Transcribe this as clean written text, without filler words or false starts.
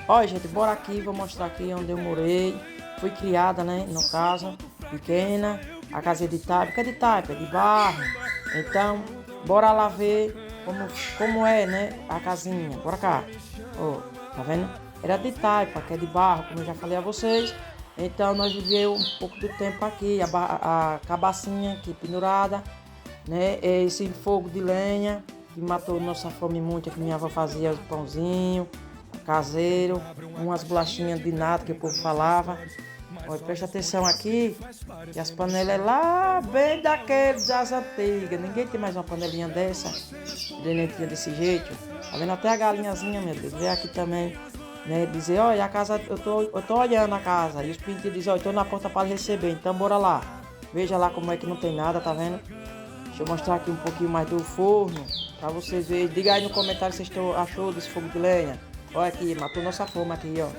Olha, gente, bora aqui, vou mostrar aqui onde eu morei. Fui criada, né, no caso, pequena. A casa é de taipa, que é de taipa, é de barro. Então, bora lá ver como é, né, a casinha. Bora cá. Ó, tá vendo? Era de taipa, que é de barro, como eu já falei a vocês. Então, nós vivemos um pouco do tempo aqui, a cabacinha aqui pendurada, né? Esse fogo de lenha que matou nossa fome muito, que minha avó fazia os pãozinhos caseiro, umas bolachinhas de nata que o povo falava. Olha, presta atenção aqui, que as panelas é lá bem daqueles das antigas. Ninguém tem mais uma panelinha dessa, denentinha desse jeito. Tá vendo até a galinhazinha, meu Deus. Vê aqui também, né? Dizer, olha, a casa, eu tô olhando a casa. E os pintinhos dizem, olha, eu tô na porta para receber, então bora lá. Veja lá como é que não tem nada, tá vendo? Deixa eu mostrar aqui um pouquinho mais do forno, pra vocês verem. Diga aí no comentário se vocês achou desse fogo de lenha. Olha aqui, matou nossa fome aqui, ó.